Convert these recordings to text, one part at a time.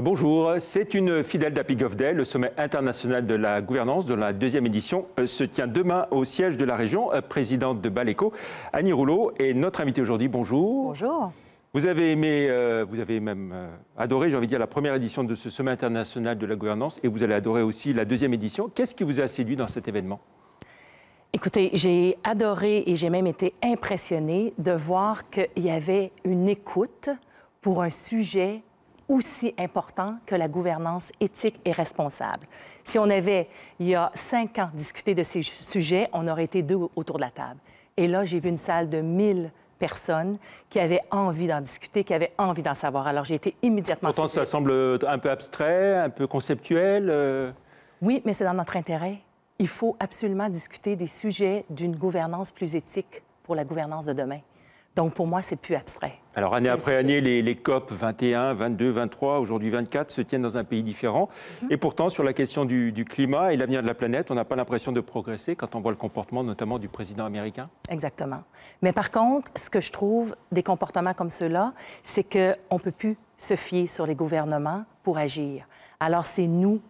Bonjour, c'est une fidèle d'Happy Gov Day. Le sommet international de la gouvernance de la deuxième édition se tient demain au siège de la région. Présidente de Baleco, Annie Rouleau est notre invitée aujourd'hui. Bonjour. Bonjour. Vous avez aimé, vous avez même adoré, j'ai envie de dire, la première édition de ce sommet international de la gouvernance et vous allez adorer aussi la deuxième édition. Qu'est-ce qui vous a séduit dans cet événement? Écoutez, j'ai adoré et j'ai même été impressionnée de voir qu'il y avait une écoute pour un sujet aussi important que la gouvernance éthique et responsable. Si on avait, il y a 5 ans, discuté de ces sujets, on aurait été 2 autour de la table. Et là, j'ai vu une salle de 1000 personnes qui avaient envie d'en discuter, qui avaient envie d'en savoir. Alors, j'ai été immédiatement... Pourtant, ça semble un peu abstrait, un peu conceptuel. Oui, mais c'est dans notre intérêt. Il faut absolument discuter des sujets d'une gouvernance plus éthique pour la gouvernance de demain. Donc, pour moi, c'est plus abstrait. Alors, année après année, les COP 21, 22, 23, aujourd'hui 24, se tiennent dans un pays différent. Et pourtant, sur la question du climat et l'avenir de la planète, on n'a pas l'impression de progresser quand on voit le comportement, notamment du président américain. Exactement. Mais par contre, ce que je trouve des comportements comme ceux-là, c'est qu'on ne peut plus se fier sur les gouvernements pour agir. Alors, c'est nous.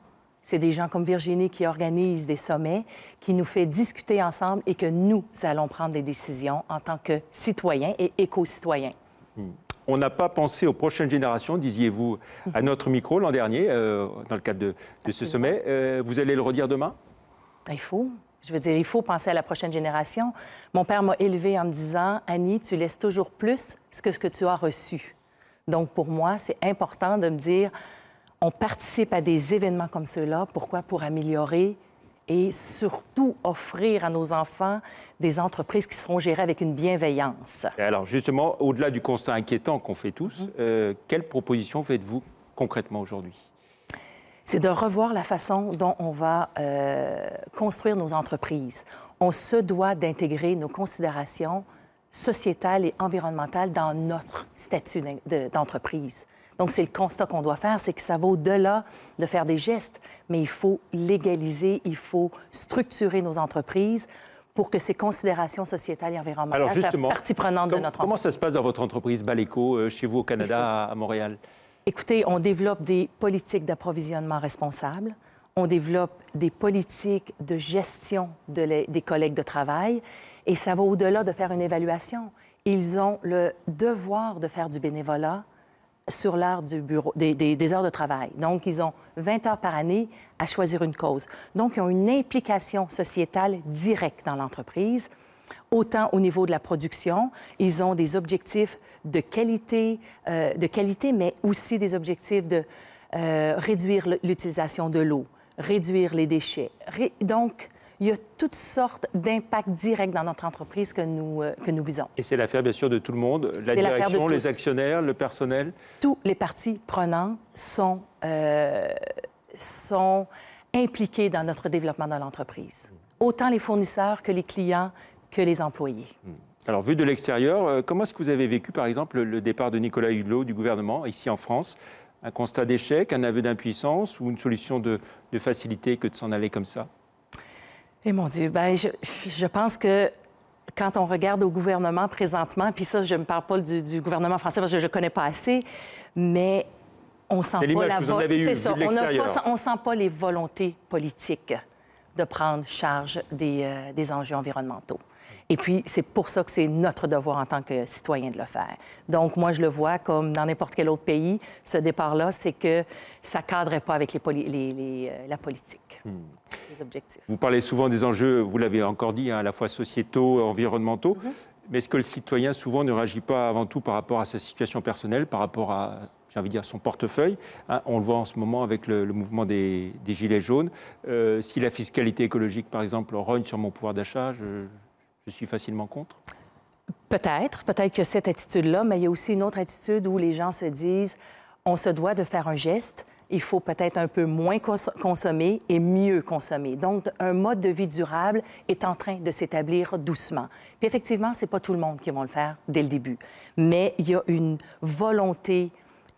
C'est des gens comme Virginie qui organisent des sommets, qui nous fait discuter ensemble et que nous allons prendre des décisions en tant que citoyens et éco-citoyens. On n'a pas pensé aux prochaines générations, disiez-vous à notre micro l'an dernier, dans le cadre de ce sommet. Vous allez le redire demain? Il faut. Je veux dire, il faut penser à la prochaine génération. Mon père m'a élevée en me disant, « Annie, tu laisses toujours plus que ce que tu as reçu. » Donc, pour moi, c'est important de me dire... On participe à des événements comme ceux-là. Pourquoi? Pour améliorer et surtout offrir à nos enfants des entreprises qui seront gérées avec une bienveillance. Et alors, justement, au-delà du constat inquiétant qu'on fait tous, quelles propositions faites-vous concrètement aujourd'hui? C'est de revoir la façon dont on va construire nos entreprises. On se doit d'intégrer nos considérations sociétales et environnementales dans notre statut d'entreprise. Donc, c'est le constat qu'on doit faire, c'est que ça va au-delà de faire des gestes, mais il faut légaliser, il faut structurer nos entreprises pour que ces considérations sociétales et environnementales fassent partie prenante de notre entreprise. Comment ça se passe dans votre entreprise Baleco, chez vous au Canada, à Montréal? Écoutez, on développe des politiques d'approvisionnement responsables, on développe des politiques de gestion des collègues de travail, et ça va au-delà de faire une évaluation. Ils ont le devoir de faire du bénévolat sur l'heure du bureau, des heures de travail. Donc, ils ont 20 heures par année à choisir une cause. Donc, ils ont une implication sociétale directe dans l'entreprise, autant au niveau de la production. Ils ont des objectifs de qualité, mais aussi des objectifs de réduire l'utilisation de l'eau, réduire les déchets. Donc, il y a toutes sortes d'impacts directs dans notre entreprise que nous visons. Et c'est l'affaire, bien sûr, de tout le monde, la direction, les actionnaires, le personnel? Tous les parties prenantes sont impliqués dans notre développement de l'entreprise. Autant les fournisseurs que les clients, que les employés. Alors, vu de l'extérieur, comment est-ce que vous avez vécu, par exemple, le départ de Nicolas Hulot du gouvernement, ici en France? Un constat d'échec, un aveu d'impuissance ou une solution de facilité que de s'en aller comme ça? Eh mon Dieu, bien, je pense que quand on regarde au gouvernement présentement, puis ça, je ne me parle pas du gouvernement français parce que je ne le connais pas assez, mais on sent pas la volonté. On sent pas les volontés politiques de prendre charge des enjeux environnementaux. Et puis, c'est pour ça que c'est notre devoir en tant que citoyen de le faire. Donc, moi, je le vois comme dans n'importe quel autre pays, ce départ-là, c'est que ça ne cadrait pas avec la politique, les objectifs. Vous parlez souvent des enjeux, vous l'avez encore dit, à la fois sociétaux, environnementaux, mais est-ce que le citoyen, souvent, ne réagit pas avant tout par rapport à sa situation personnelle, par rapport à, j'ai envie de dire, son portefeuille? On le voit en ce moment avec le mouvement des Gilets jaunes. Si la fiscalité écologique, par exemple, rogne sur mon pouvoir d'achat, je suis facilement contre? Peut-être que cette attitude-là, mais il y a aussi une autre attitude où les gens se disent on se doit de faire un geste, il faut peut-être un peu moins consommer et mieux consommer. Donc, un mode de vie durable est en train de s'établir doucement. Puis effectivement, ce n'est pas tout le monde qui va le faire dès le début, mais il y a une volonté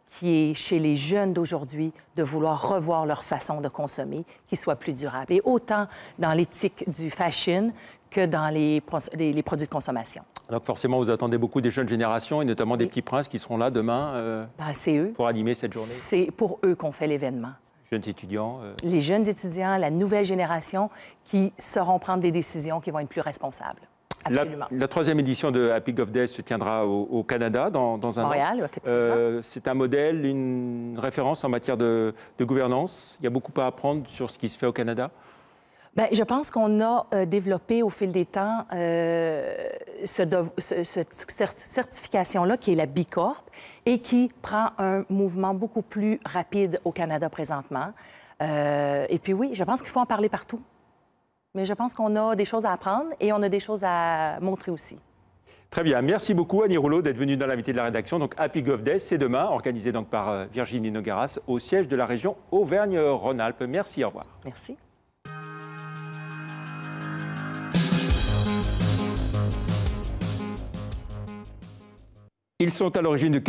qui est chez les jeunes d'aujourd'hui de vouloir revoir leur façon de consommer, qui soit plus durable. Et autant dans l'éthique du fashion que dans les produits de consommation. Donc forcément, vous attendez beaucoup des jeunes générations et notamment des petits princes qui seront là demain c'est eux. Pour animer cette journée. C'est pour eux qu'on fait l'événement. Jeunes étudiants. Les jeunes étudiants, la nouvelle génération qui sauront prendre des décisions qui vont être plus responsables. Absolument. La troisième édition de Happy Golf Day se tiendra au Canada dans un Montréal, an. effectivement. C'est un modèle, une référence en matière de gouvernance. Il y a beaucoup à apprendre sur ce qui se fait au Canada. Bien, je pense qu'on a développé au fil des temps cette certification-là, qui est la B Corp, et qui prend un mouvement beaucoup plus rapide au Canada présentement. Et puis oui, je pense qu'il faut en parler partout. Mais je pense qu'on a des choses à apprendre et on a des choses à montrer aussi. Très bien. Merci beaucoup, Annie Rouleau, d'être venue dans l'invité de la rédaction. Donc, Happy Golf Day, c'est demain, organisé donc par Virginie Nogueras, au siège de la région Auvergne-Rhône-Alpes. Merci, au revoir. Merci. Ils sont à l'origine de